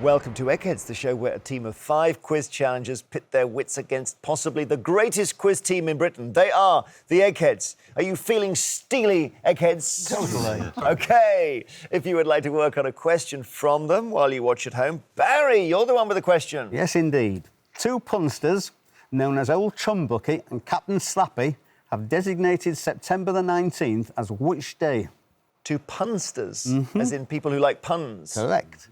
Welcome to Eggheads, the show where a team of 5 quiz challengers pit their wits against possibly the greatest quiz team in Britain. They are the Eggheads. Are you feeling steely, Eggheads? Totally. OK. If you would like to work on a question from them while you watch at home, Barry, you're the one with the question. Yes, indeed. 2 punsters, known as Old Chumbucky and Captain Slappy, have designated September the 19th as which day? 2 punsters, as in people who like puns. Correct.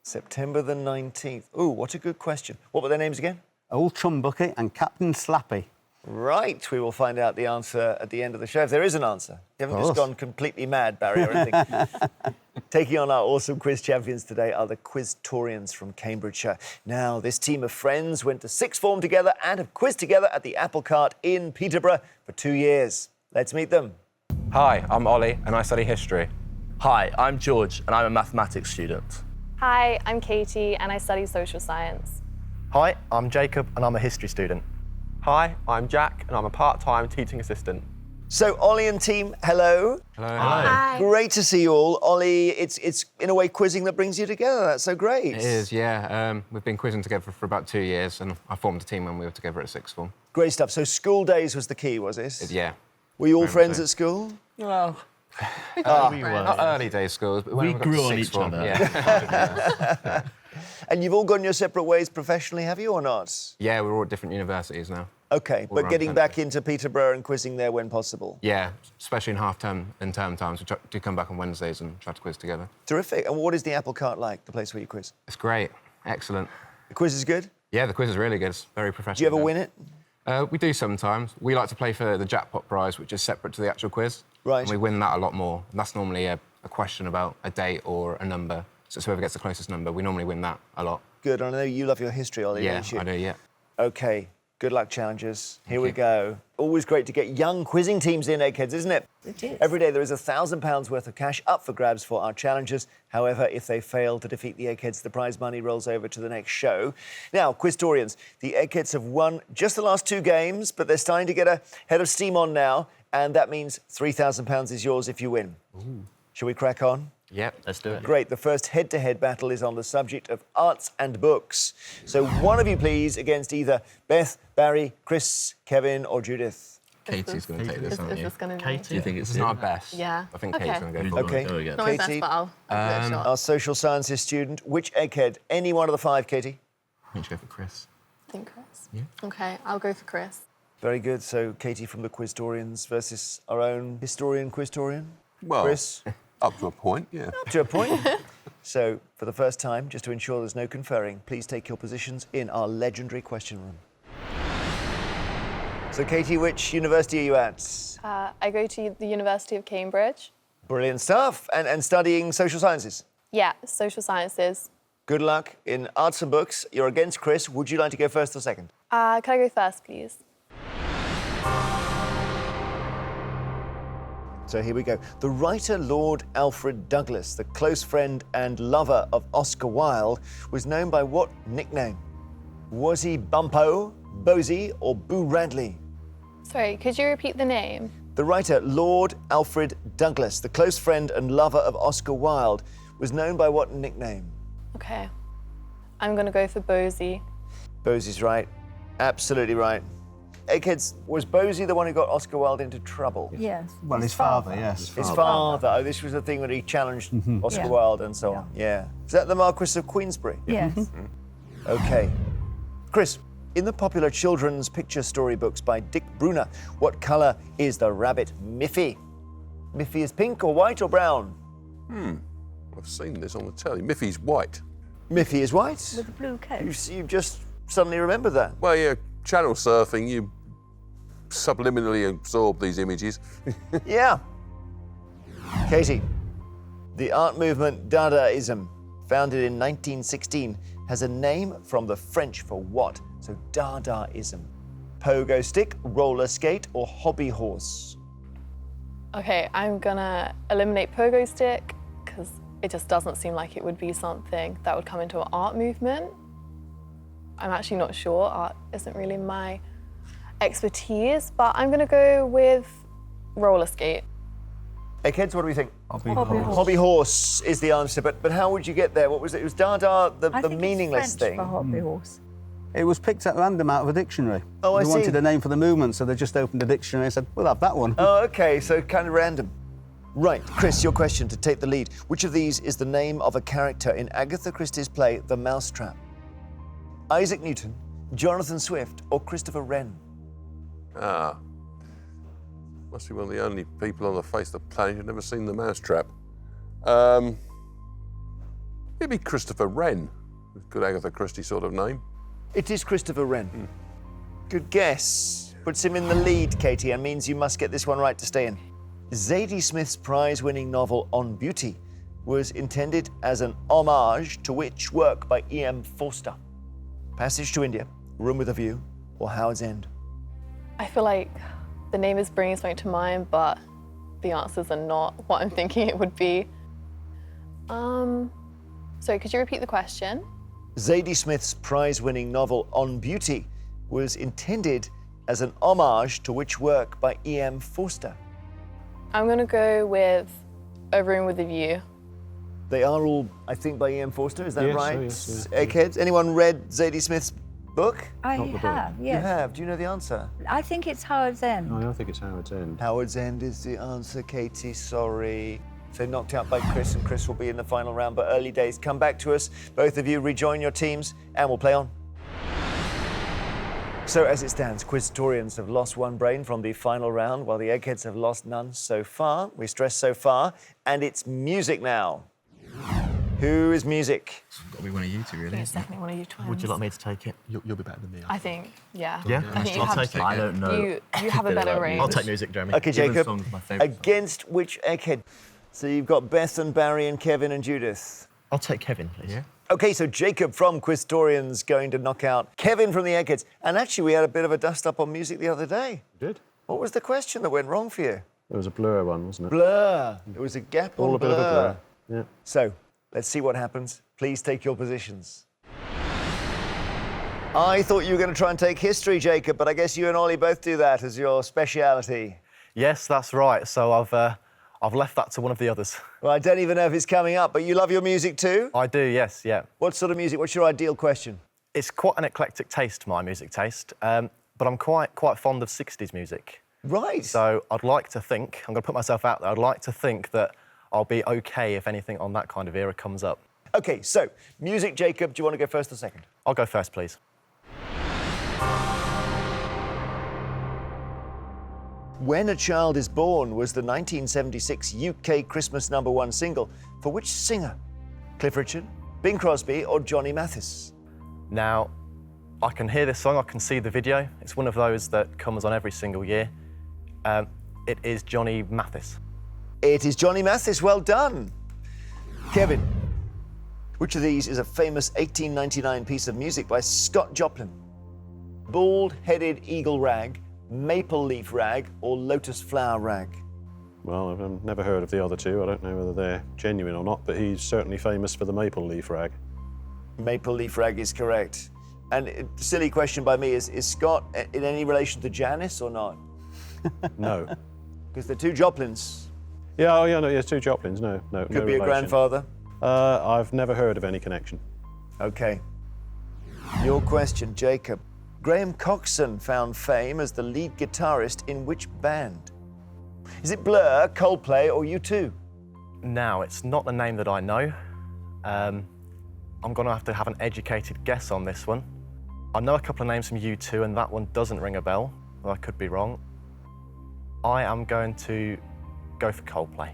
September the 19th. Ooh, what a good question. What were their names again? Old Chumbucky and Captain Slappy. Right, we will find out the answer at the end of the show, if there is an answer. You haven't just gone completely mad, Barry, or anything. Taking on our awesome quiz champions today are the Quiztorians from Cambridgeshire. Now, this team of friends went to sixth form together and have quizzed together at the Apple Cart in Peterborough for 2 years. Let's meet them. Hi, I'm Ollie and I study history. Hi, I'm George and I'm a mathematics student. Hi, I'm Katie and I study social science. Hi, I'm Jacob and I'm a history student. Hi, I'm Jack and I'm a part-time teaching assistant. So, Ollie and team, hello. Hello. Hi. Great to see you all. Ollie, it's in a way quizzing that brings you together. That's so great. It is, yeah. We've been quizzing together for about 2 years, and I formed a team when we were together at sixth form. Great stuff. So, school days was the key, was it? Yeah. Were you all Very friends much so. at school? Well, Not early days schools, but when We we got grew to on sixth each form, other. Yeah. And you've all gone your separate ways professionally, have you, or not? Yeah, we're all at different universities now. OK, All but around getting the back country. into Peterborough and quizzing there when possible. Yeah, especially in half-term and term times. We do come back on Wednesdays and try to quiz together. Terrific. And what is the Apple Cart like, the place where you quiz? It's great. Excellent. The quiz is good? Yeah, the quiz is really good. It's very professional. Do you ever win it? We do sometimes. We like to play for the jackpot prize, which is separate to the actual quiz. Right. And we win that a lot more. And that's normally a question about a date or a number. So it's whoever gets the closest number. We normally win that a lot. Good. And I know you love your history, Ollie, Yeah, don't you? I do, yeah. OK. Good luck, challengers. Here we you. go. Always great to get young quizzing teams in, Eggheads, isn't it? It is. Every day there is £1,000 worth of cash up for grabs for our challengers. However, if they fail to defeat the Eggheads, the prize money rolls over to the next show. Now, Quiztorians, the Eggheads have won just the last 2 games, but they're starting to get a head of steam on now, and that means £3,000 is yours if you win. Ooh. Shall we crack on? Yep. Let's do it. Great. The first head-to-head battle is on the subject of arts and books. So one of you, please, against either Beth, Barry, Chris, Kevin or Judith. Katie's going to take this, Is aren't you? this going to be? Katie? Do you think It's not our best. Yeah. I think Okay. Katie's going to go for Okay. it. There we go. Not my Katie? best, but I'll give it a Our shot. social sciences student. Which Egghead? Any one of the 5, Katie? I think you should go for Chris. I think Chris. Yeah. OK, I'll go for Chris. Very good. So Katie from the Quiztorians versus our own historian Quiztorian. Well, Chris, up to a point, yeah. to a point. So, for the first time, just to ensure there's no conferring, please take your positions in our legendary question room. So, Katie, which university are you at? I go to the University of Cambridge. Brilliant stuff. And studying social sciences. Yeah, social sciences. Good luck in arts and books. You're against Chris. Would you like to go first or second? Can I go first, please? So here we go. The writer Lord Alfred Douglas, the close friend and lover of Oscar Wilde, was known by what nickname? Was he Bumpo, Bosie or Boo Radley? Sorry, could you repeat the name? The writer Lord Alfred Douglas, the close friend and lover of Oscar Wilde, was known by what nickname? OK. I'm going to go for Bosie. Bosie's right. Absolutely right. Eggheads, was Bosie the one who got Oscar Wilde into trouble? Yes. Well, his father, yes. His father. Oh, this was the thing when he challenged Oscar Yeah. Wilde and so on. Yeah. Is that the Marquis of Queensberry? Yes. OK. Chris, in the popular children's picture storybooks by Dick Brunner, what colour is the rabbit Miffy? Miffy is pink or white or brown? I've seen this on the telly. Miffy's white. Miffy is white? With a blue coat. You just suddenly remember that. Well, yeah, channel surfing, you subliminally absorb these images. Yeah. Katie, the art movement Dadaism, founded in 1916, has a name from the French for what? So Dadaism. Pogo stick, roller skate, or hobby horse? OK, I'm going to eliminate pogo stick because it just doesn't seem like it would be something that would come into an art movement. I'm actually not sure. Art isn't really my expertise, but I'm going to go with roller skate. Eggheads, what do we think? Hobby horse is the answer, but how would you get there? What was it? It was Dada, the meaningless it's French thing. for hobby horse. It was picked at random out of a dictionary. Oh, I They see. wanted a name for the movement, so they just opened a dictionary and said, we'll have that one. Oh, okay, so kind of random. Right, Chris, your question to take the lead. Which of these is the name of a character in Agatha Christie's play The Mousetrap? Isaac Newton, Jonathan Swift, or Christopher Wren? Ah. Must be one of the only people on the face of the planet who've never seen The Mousetrap. Maybe Christopher Wren. Good Agatha Christie sort of name. It is Christopher Wren. Good guess. Puts him in the lead, Katie, and means you must get this one right to stay in. Zadie Smith's prize-winning novel On Beauty was intended as an homage to which work by E.M. Forster? Passage to India, Room with a View, or Howard's End? I feel like the name is bringing something to mind, but the answers are not what I'm thinking it would be. Sorry, could you repeat the question? Zadie Smith's prize-winning novel On Beauty was intended as an homage to which work by E.M. Forster? I'm gonna go with A Room with a View. They are all, I think, by E.M. Forster, is that Yes, right? yes. Eggheads, anyone read Zadie Smith's book? I have, You yes. have. Do you know the answer? I think it's Howard's End. No, I think it's Howard's End. Howard's End is the answer, Katie, sorry. So knocked out by Chris, and Chris will be in the final round, but early days. Come back to us. Both of you rejoin your teams, and we'll play on. So as it stands, Quiztorians have lost one brain from the final round, while the Eggheads have lost none so far. We stress so far, and it's music now. Who is music? It's got to be one of you two, really. It's definitely one of you twins. Would you like me to take it? You'll be better than me. I think, yeah. Yeah? I think you I'll have, take it. I don't know. You have a better range. I'll take music, Jeremy. Okay, Given Jacob. song's my favourite song. Against which Egghead? So you've got Beth and Barry and Kevin and Judith. I'll take Kevin, please. Yeah. Okay, so Jacob from Quiztorians going to knock out Kevin from the Eggheads. And actually, we had a bit of a dust-up on music the other day. Did? What was the question that went wrong for you? It was a Blur one, wasn't it? Blur. There was a gap All on a bit Blur. of a blur. Yeah. So, let's see what happens. Please take your positions. I thought you were going to try and take history, Jacob, but I guess you and Ollie both do that as your speciality. Yes, that's right. So I've left that to one of the others. Well, I don't even know if it's coming up, but you love your music too? I do, yes, yeah. What sort of music? What's your ideal question? It's quite an eclectic taste, my music taste, but I'm quite fond of 60s music. Right. So I'd like to think, I'm going to put myself out there, I'd like to think that I'll be OK if anything on that kind of era comes up. OK, so music, Jacob, do you want to go first or second? I'll go first, please. When a Child is Born was the 1976 UK Christmas #1 single for which singer? Cliff Richard, Bing Crosby, or Johnny Mathis? Now, I can hear this song, I can see the video. It's one of those that comes on every single year. It is Johnny Mathis. It is Johnny Mathis, well done. Kevin, which of these is a famous 1899 piece of music by Scott Joplin? Bald-headed eagle rag, maple leaf rag, or lotus flower rag? Well, I've never heard of the other two. I don't know whether they're genuine or not, but he's certainly famous for the maple leaf rag. Maple leaf rag is correct. And silly question by me, is Scott in any relation to Janice or not? No. Because the two Joplins. Yeah, oh yeah, no, yes, two Joplins. No. Could no be a relation. grandfather. I've never heard of any connection. Okay. Your question, Jacob. Graham Coxon found fame as the lead guitarist in which band? Is it Blur, Coldplay, or U2? Now, it's not the name that I know. I'm going to have an educated guess on this one. I know a couple of names from U2, and that one doesn't ring a bell. Well, I could be wrong. I am going to go for Coldplay.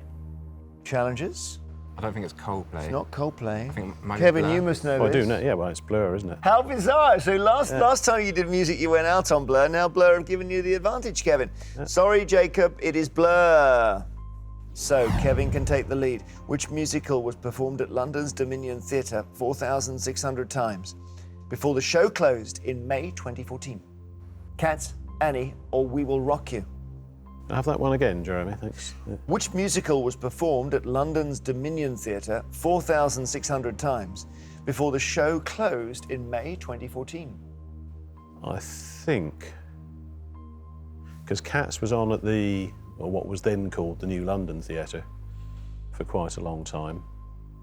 Challenges? I don't think it's Coldplay. It's not Coldplay. I think it might be Kevin, Blur. you must know Well, I this. do know. Yeah, well, it's Blur, isn't it? How bizarre. So last time you did music, you went out on Blur. Now Blur have given you the advantage, Kevin. Sorry, Jacob, it is Blur. So Kevin can take the lead. Which musical was performed at London's Dominion Theatre 4,600 times before the show closed in May 2014? Cats, Annie, or We Will Rock You? Have that one again, Jeremy, thanks. Yeah. Which musical was performed at London's Dominion Theatre 4,600 times before the show closed in May 2014? I think, because Cats was on at the or what was then called the New London Theatre, for quite a long time.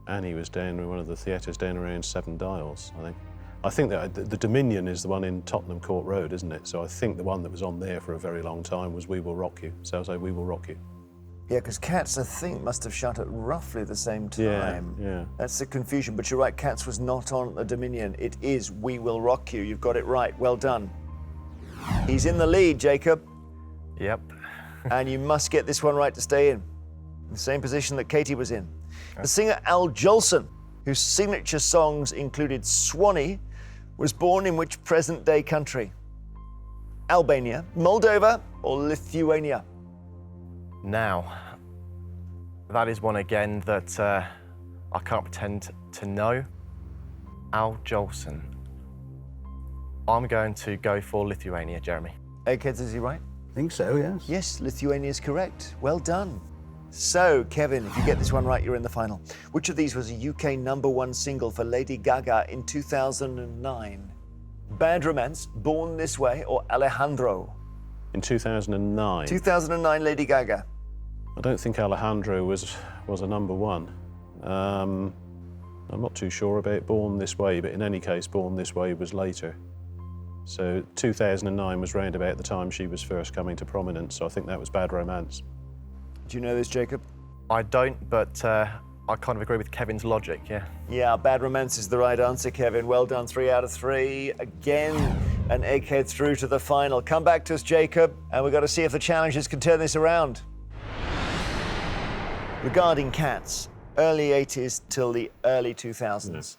And he was down in one of the theatres down around Seven Dials, I think. I think that the Dominion is the one in Tottenham Court Road, isn't it? So I think the one that was on there for a very long time was We Will Rock You. So I'll say We Will Rock You. Yeah, because Cats, I think, must have shut at roughly the same time. Yeah. That's the confusion, but you're right, Cats was not on the Dominion. It is We Will Rock You. You've got it right. Well done. He's in the lead, Jacob. Yep. And you must get this one right to stay in. The same position that Katie was in. The singer Al Jolson, whose signature songs included Swanee, was born in which present-day country? Albania, Moldova, or Lithuania? Now, that is one again that I can't pretend to know. Al Jolson. I'm going to go for Lithuania, Jeremy. Eggheads, is he right? I think so, yes. Yes, Lithuania is correct. Well done. So, Kevin, if you get this one right, you're in the final. Which of these was a UK #1 single for Lady Gaga in 2009? Bad Romance, Born This Way, or Alejandro? In 2009. 2009, Lady Gaga. I don't think Alejandro was a #1. I'm not too sure about Born This Way, but in any case, Born This Way was later. So 2009 was round about the time she was first coming to prominence, so I think that was Bad Romance. Do you know this, Jacob? I don't, but I kind of agree with Kevin's logic, yeah. Yeah, Bad Romance is the right answer, Kevin. Well done, 3 out of 3. Again, an Egghead through to the final. Come back to us, Jacob, and we've got to see if the challengers can turn this around. Regarding Cats, early 80s till the early 2000s,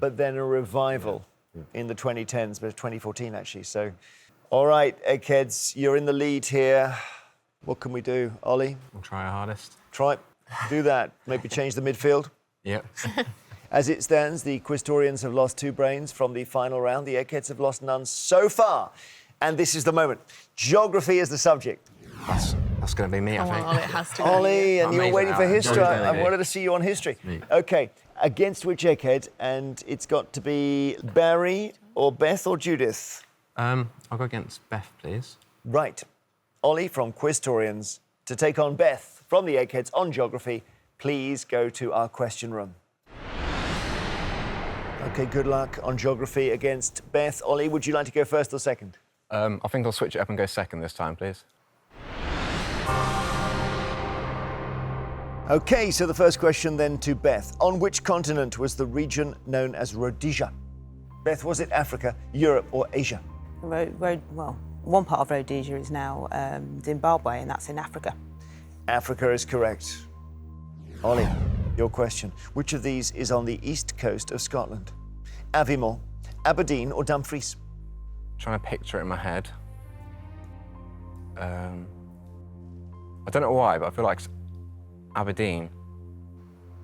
but then a revival in the 2010s, but 2014 actually. So, all right, Eggheads, you're in the lead here. What can we do, Ollie? We'll try our hardest. Try, do that. Maybe change the midfield. Yep. As it stands, the Quiztorians have lost 2 brains from the final round. The Eggheads have lost none so far. And this is the moment. Geography is the subject. That's going to be me, I think. Ollie, it has to be. Ollie, and you're Amazing, waiting for Alan. history. John's I delegate. wanted to see you on history. Me. Okay, against which Egghead? And it's got to be Barry or Beth or Judith. I'll go against Beth, please. Right. Ollie from Quiztorians to take on Beth from the Eggheads on geography. Please go to our question room. Okay, good luck on geography against Beth. Ollie, would you like to go first or second? I think I'll switch it up and go second this time, please. Okay, so the first question then to Beth. On which continent was the region known as Rhodesia? Beth, was it Africa, Europe, or Asia? Well, one part of Rhodesia is now Zimbabwe, and that's in Africa. Africa is correct. Ollie, your question. Which of these is on the east coast of Scotland? Aviemore, Aberdeen, or Dumfries? Trying to picture it in my head. I don't know why, but I feel like it's Aberdeen.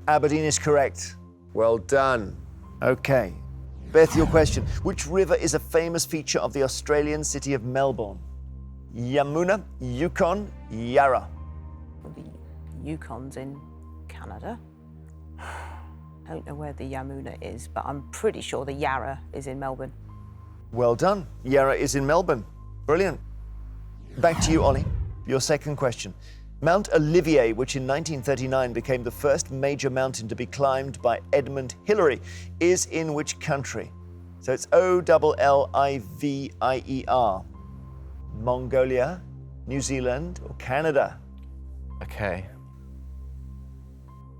Aberdeen is correct. Well done. Okay. Beth, your question. Which river is a famous feature of the Australian city of Melbourne? Yamuna, Yukon, Yarra. Well, the Yukon's in Canada. I don't know where the Yamuna is, but I'm pretty sure the Yarra is in Melbourne. Well done. Yarra is in Melbourne. Brilliant. Back to you, Ollie. Your second question. Mount Olivier, which in 1939 became the first major mountain to be climbed by Edmund Hillary, is in which country? So it's O-L-L-I-V-I-E-R. Mongolia, New Zealand, or Canada? Okay.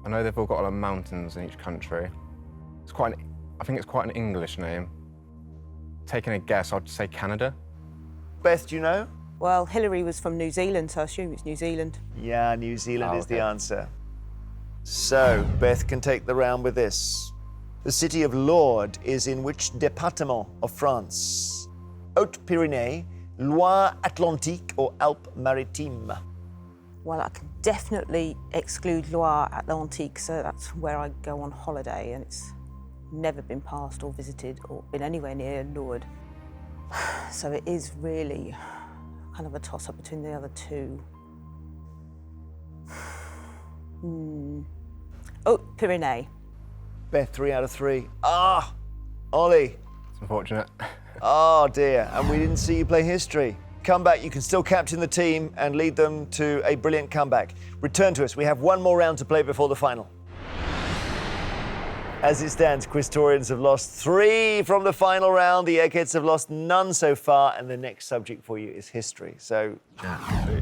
I know they've all got a lot of mountains in each country. I think it's quite an English name. Taking a guess, I'd say Canada. Beth, do you know? Well, Hillary was from New Zealand, so I assume it's New Zealand. Yeah, New Zealand is the okay. answer. So, Beth can take the round with this. The city of Lourdes is in which département of France? Haute-Pyrénées, Loire-Atlantique, or Alpes-Maritimes? Well, I can definitely exclude Loire-Atlantique, so that's where I go on holiday, and it's never been passed or visited or been anywhere near Lourdes. So it is really kind of a toss-up between the other two. Oh, Pyrenees. Beth, 3 out of 3. Ah! Ollie. It's unfortunate. Oh dear, and we didn't see you play history. come back. You can still captain the team and lead them to a brilliant comeback. Return to us. We have one more round to play before the final. As it stands, Quiztorians have lost 3 from the final round. The Eggheads have lost none so far, and the next subject for you is history. So,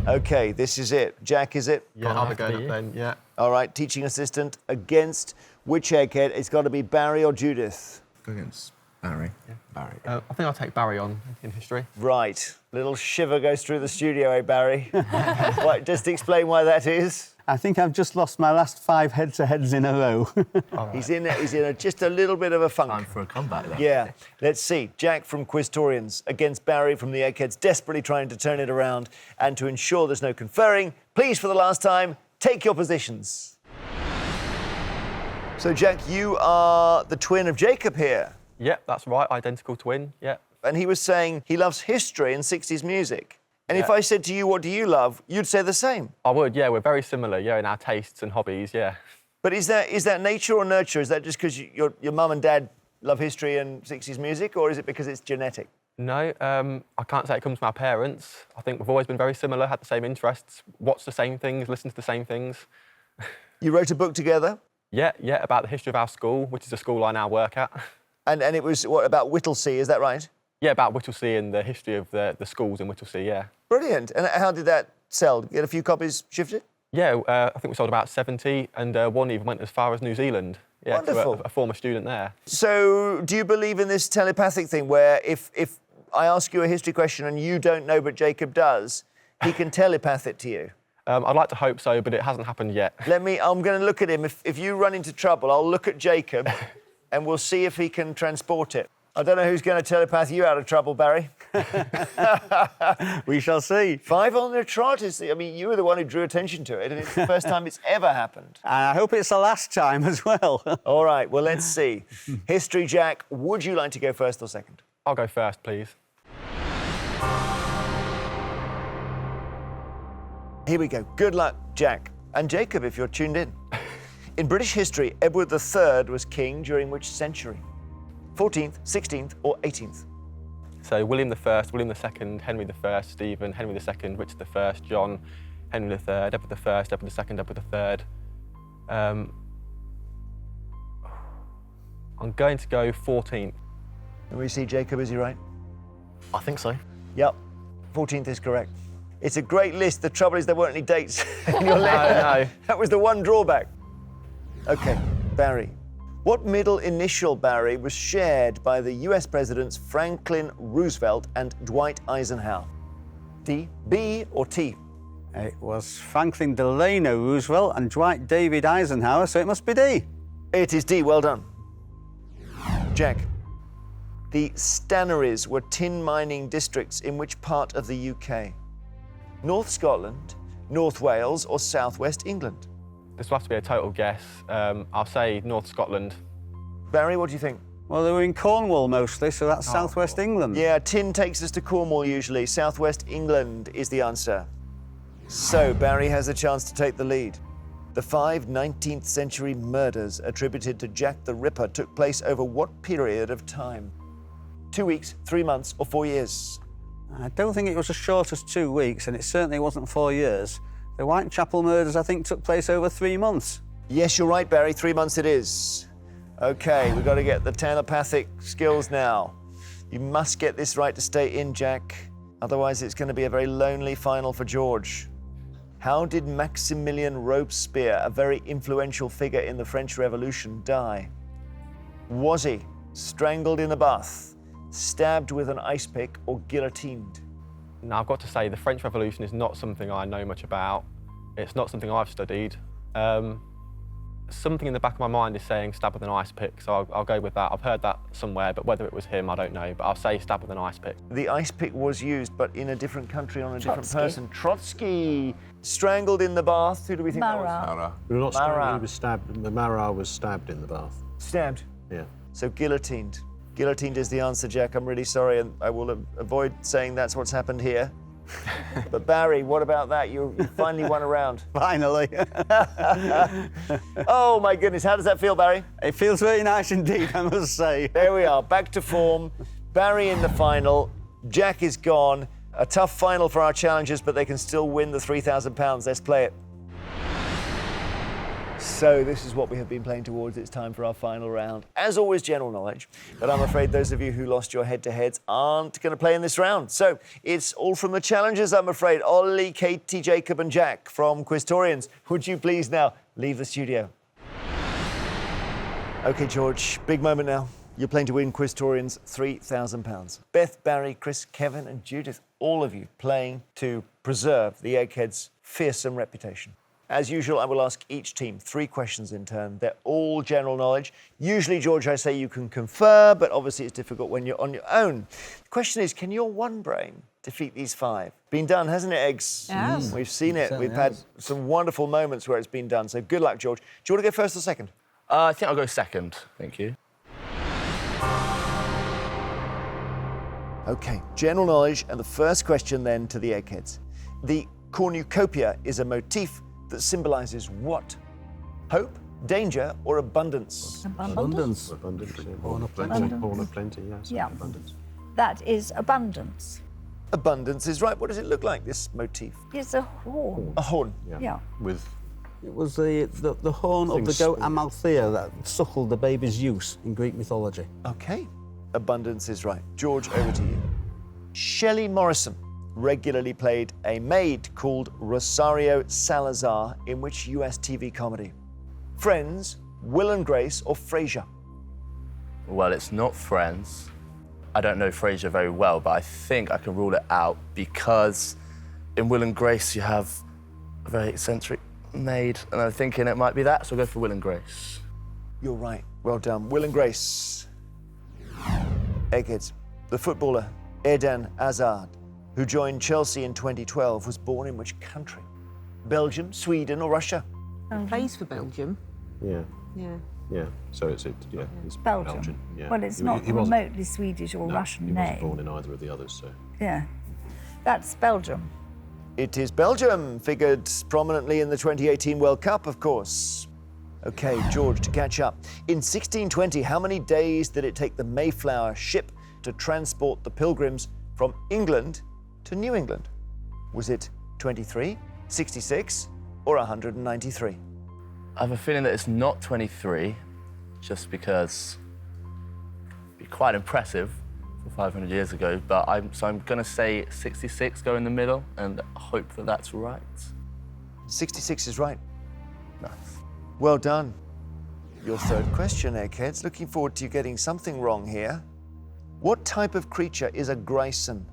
okay, this is it. Jack, is it? Yeah, I'll be going up then, yeah. All right, teaching assistant against which Egghead? It's got to be Barry or Judith. Against Barry. Yeah. Barry. I think I'll take Barry on in history. Right. Little shiver goes through the studio, eh, Barry? Right, just explain why that is. I think I've just lost my last 5 head-to-heads in a row. Right. He's in just a little bit of a funk. Time for a comeback, then. Yeah. Let's see. Jack from Quiztorians against Barry from the Eggheads, desperately trying to turn it around. And to ensure there's no conferring, please, for the last time, take your positions. So, Jack, you are the twin of Jacob here. Yep, that's right. Identical twin, yep. And he was saying he loves history and 60s music. And if I said to you, what do you love? You'd say the same. I would, yeah. We're very similar, yeah, in our tastes and hobbies, yeah. But is that nature or nurture? Is that just because your mum and dad love history and 60s music, or is it because it's genetic? No, I can't say it comes from our parents. I think we've always been very similar, had the same interests, watched the same things, listened to the same things. You wrote a book together? Yeah, about the history of our school, which is a school I now work at. And it was, what, about Whittlesea, is that right? Yeah, about Whittlesea and the history of the schools in Whittlesea, yeah. Brilliant. And how did that sell? Get a few copies shifted? Yeah, I think we sold about 70, and one even went as far as New Zealand. Yeah, wonderful. To a former student there. So, do you believe in this telepathic thing where if I ask you a history question and you don't know but Jacob does, he can telepath it to you? I'd like to hope so, but it hasn't happened yet. I'm going to look at him. If you run into trouble, I'll look at Jacob and we'll see if he can transport it. I don't know who's going to telepath you out of trouble, Barry. We shall see. 5 on the trot. I mean, you were the one who drew attention to it, and it's the first time it's ever happened. And I hope it's the last time as well. All right, well, let's see. History, Jack, would you like to go first or second? I'll go first, please. Here we go. Good luck, Jack. And Jacob, if you're tuned in. In British history, Edward III was king during which century? 14th, 16th, or 18th? So William I, William II, Henry I, Stephen, Henry II, Richard I, John, Henry III, Edward I, Edward II, Edward III. I'm going to go 14th. And we see Jacob, is he right? I think so. Yep, 14th is correct. It's a great list. The trouble is there weren't any dates in your list. No. That was the one drawback. OK, Barry. What middle initial, Barry, was shared by the US presidents Franklin Roosevelt and Dwight Eisenhower? D, B, or T? It was Franklin Delano Roosevelt and Dwight David Eisenhower, so it must be D. It is D, well done. Jack, the Stannaries were tin mining districts in which part of the UK? North Scotland, North Wales, or South West England? This will have to be a total guess. I'll say North Scotland. Barry, what do you think? Well, they were in Cornwall mostly, so that's southwest England. Yeah, tin takes us to Cornwall usually. Southwest England is the answer. So Barry has a chance to take the lead. The 5 19th century murders attributed to Jack the Ripper took place over what period of time? 2 weeks, 3 months, or 4 years? I don't think it was as short as 2 weeks, and it certainly wasn't 4 years. The Whitechapel murders, I think, took place over 3 months. Yes, you're right, Barry. 3 months it is. OK, we've got to get the telepathic skills now. You must get this right to stay in, Jack. Otherwise, it's going to be a very lonely final for George. How did Maximilien Robespierre, a very influential figure in the French Revolution, die? Was he strangled in a bath, stabbed with an ice pick, or guillotined? Now, I've got to say, the French Revolution is not something I know much about. It's not something I've studied. Something in the back of my mind is saying stab with an ice pick, so I'll go with that. I've heard that somewhere, but whether it was him, I don't know. But I'll say stab with an ice pick. The ice pick was used, but in a different country on a different person. Trotsky. Strangled in the bath. Who do we think that was? Marat. Well, not strangled, Marat. he was stabbed. Marat was stabbed in the bath. Stabbed. Yeah. So guillotined. Guillotined is the answer, Jack. I'm really sorry, and I will avoid saying that's what's happened here. But Barry, what about that? You finally won a round. Finally. Oh my goodness, how does that feel, Barry? It feels very nice indeed, I must say. There we are, back to form. Barry in the final. Jack is gone. A tough final for our challengers, but they can still win the £3,000. Let's play it. So this is what we have been playing towards. It's time for our final round. As always, general knowledge. But I'm afraid those of you who lost your head-to-heads aren't going to play in this round. So it's all from the challengers, I'm afraid. Ollie, Katie, Jacob and Jack from Quiztorians. Would you please now leave the studio? OK, George, big moment now. You're playing to win Quiztorians £3,000. Beth, Barry, Chris, Kevin and Judith, all of you playing to preserve the Eggheads' fearsome reputation. As usual, I will ask each team 3 questions in turn. They're all general knowledge. Usually, George, I say you can confer, but obviously it's difficult when you're on your own. The question is, can your one brain defeat these 5? Been done, hasn't it, Eggs? Yes. We've seen it. certainly We've had has. some wonderful moments where it's been done. So good luck, George. Do you want to go first or second? I think I'll go second. Thank you. OK, general knowledge, and the first question then to the Eggheads. The cornucopia is a motif that symbolises what? Hope, danger, or abundance? Abundance. Abundance. Horn of Plenty. plenty. Horn of plenty, yes. Yeah. Abundance. That is abundance. Abundance is right. What does it look like, this motif? It's a horn. A horn. Yeah. With It was the horn of the Things- goat Amalthea that suckled the baby Zeus in Greek mythology. OK, abundance is right. George, over to you. Shelley Morrison regularly played a maid called Rosario Salazar in which US TV comedy? Friends, Will and Grace, or Frasier? Well, it's not Friends. I don't know Frasier very well, but I think I can rule it out because in Will and Grace you have a very eccentric maid, and I'm thinking it might be that, so I'll go for Will and Grace. You're right. Well done. Will and Grace. Eggheads. The footballer Eden Hazard, who joined Chelsea in 2012, was born in which country? Belgium, Sweden, or Russia? Plays for Belgium. yeah, Yeah. yeah. So it's Belgium. Yeah. Well, it's He- not he wasn't- remotely Swedish or no, Russian he wasn't name. born in either of the others, so. Yeah. That's Belgium. It is Belgium, figured prominently in the 2018 World Cup, of course. OK, George, to catch up. In 1620, how many days did it take the Mayflower ship to transport the pilgrims from England to New England? Was it 23, 66, or 193? I have a feeling that it's not 23, just because it'd be quite impressive for 500 years ago, but I'm going to say 66, go in the middle, and hope that that's right. 66 is right. Nice. Well done. Your third question, Eggheads. Looking forward to you getting something wrong here. What type of creature is a grayson?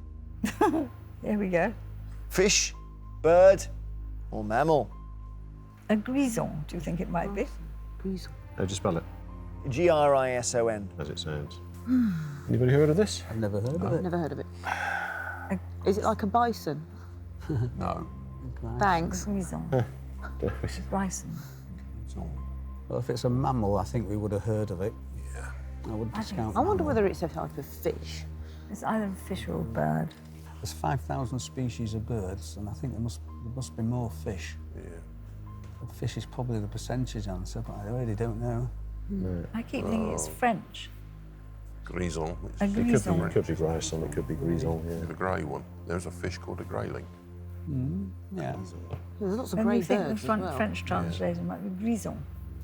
There we go. Fish, bird, or mammal? A grison, do you think it might be? How do you spell it? Grison. As it sounds. Anybody heard of this? I've never heard of it. Never heard of it. Is it like a bison? No. Thanks. Grison. Bison. Well, if it's a mammal, I think we would have heard of it. Yeah. I would discount I wonder mammal. whether it's a type of fish. It's either a fish or a bird. There's 5,000 species of birds, and I think there must be more fish. Yeah. But fish is probably the percentage answer, but I really don't know. I keep thinking it's French. Grison. A It grison. could be grayson, it could be grison, The grey one. There's a fish called a grayling. Yeah. There's lots of And grey we think the birds as well. French translation might be grison.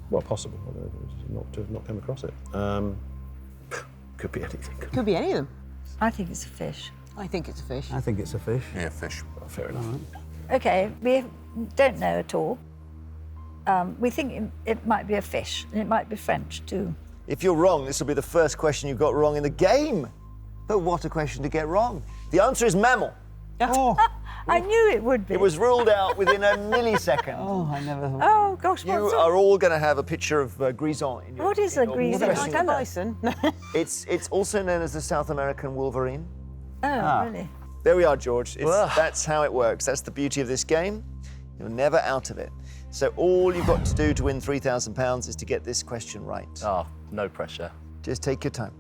Well, possible. I don't know, not come across it. Could be anything. Could be any of them. I think it's a fish. I think it's a fish. I think it's a fish. Yeah, fish. Fair enough. Okay, we don't know at all. We think it might be a fish, and it might be French too. If you're wrong, this will be the first question you got wrong in the game. But what a question to get wrong. The answer is mammal. I knew it would be. It was ruled out within a millisecond. Oh, I never. Oh gosh, You what's are all going to have a picture of grison in your. What is in a your grison? question. Like a bison. It's also known as the South American wolverine. Oh, really? There we are, George. That's how it works. That's the beauty of this game. You're never out of it. So all you've got to do to win £3,000 is to get this question right. Oh, no pressure. Just take your time.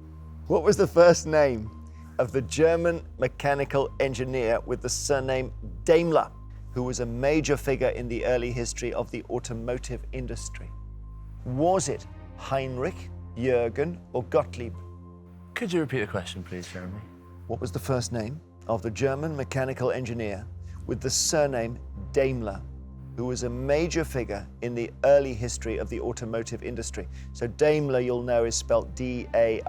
What was the first name of the German mechanical engineer with the surname Daimler, who was a major figure in the early history of the automotive industry? Was it Heinrich, Jürgen, or Gottlieb? Could you repeat the question, please, Jeremy? What was the first name of the German mechanical engineer with the surname Daimler, who was a major figure in the early history of the automotive industry. So Daimler, you'll know, is spelt D-A-I-M-L-E-R.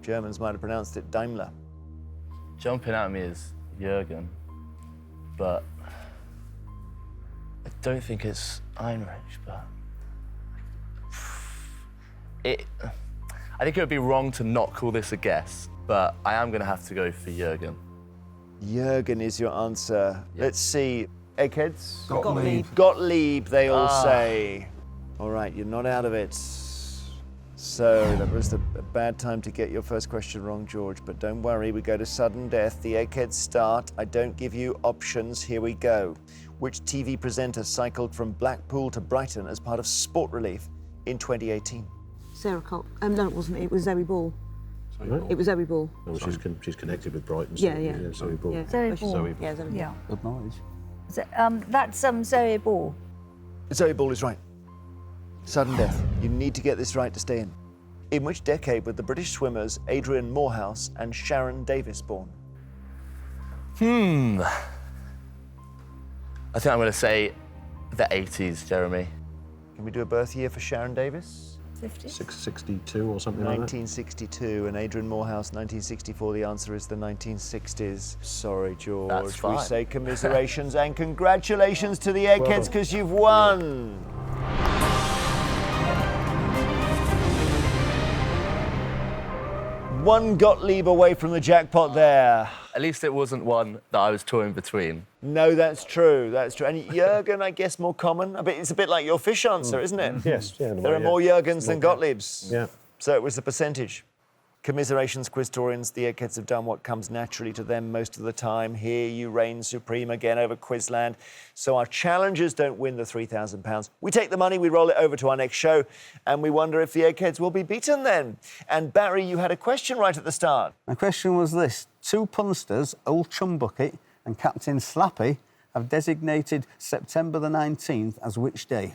Germans might have pronounced it Daimler. Jumping at me is Jürgen, but I don't think it's Heinrich, but I think it would be wrong to not call this a guess, but I am going to have to go for Jürgen. Jürgen is your answer. Yep. Let's see. Eggheads? Gottlieb. Gottlieb, they all say. All right, you're not out of it. So that was a bad time to get your first question wrong, George, but don't worry, we go to sudden death. The Eggheads start. I don't give you options. Here we go. Which TV presenter cycled from Blackpool to Brighton as part of Sport Relief in 2018? Sarah Cole. No, it wasn't. It was Zoe Ball. Right. It was Zoe Ball. Oh, she's connected with Brighton. Yeah, yeah. Zoe Ball. Yeah. Zoe Ball. Zoe Ball. Yeah, Zoe Ball. Yeah. Good knowledge. So, that's Zoe Ball. Zoe Ball is right. Sudden death. You need to get this right to stay in. In which decade were the British swimmers Adrian Morehouse and Sharon Davis born? I think I'm going to say the 80s, Jeremy. Can we do a birth year for Sharon Davis? 50. 662 or something like that. 1962, and Adrian Morehouse, 1964. The answer is the 1960s. Sorry, George. That's fine. We say commiserations and congratulations to the Eggheads because you've won. One Gottlieb away from the jackpot there. At least it wasn't one that I was torn between. No, that's true. That's true. And Jürgen, I guess, more common. It's a bit like your fish answer, isn't it? Yes, yeah. in a There way, are more yeah. Jürgens than Gottliebs. Yeah. So it was the percentage. Commiserations, Quiztorians. The Eggheads have done what comes naturally to them most of the time. Here you reign supreme again over Quizland. So our challengers don't win the £3,000. We take the money, we roll it over to our next show, and we wonder if the Eggheads will be beaten then. And Barry, you had a question right at the start. My question was this. Two punsters, Old Chumbucket and Captain Slappy, have designated September the 19th as which day?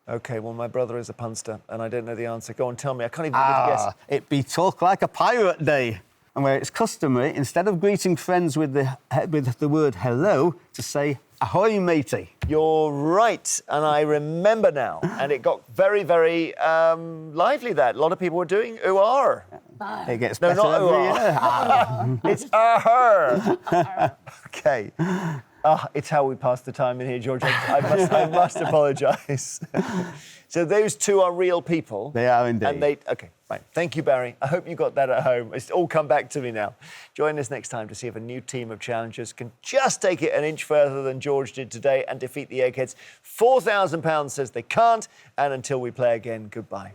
OK, well, my brother is a punster, and I don't know the answer. Go on, tell me. I can't even guess. It be Talk Like a Pirate Day, and where it's customary, instead of greeting friends with the word hello, to say ahoy, matey. You're right, and I remember now. And it got very, very lively, that. A lot of people were doing ooh-ah. It gets No, better not every ooh-ah. year. It's her. OK. It's how we pass the time in here, George. I must apologise. So those two are real people. They are indeed. And OK, fine. Thank you, Barry. I hope you got that at home. It's all come back to me now. Join us next time to see if a new team of challengers can just take it an inch further than George did today and defeat the Eggheads. £4,000 says they can't. And until we play again, goodbye.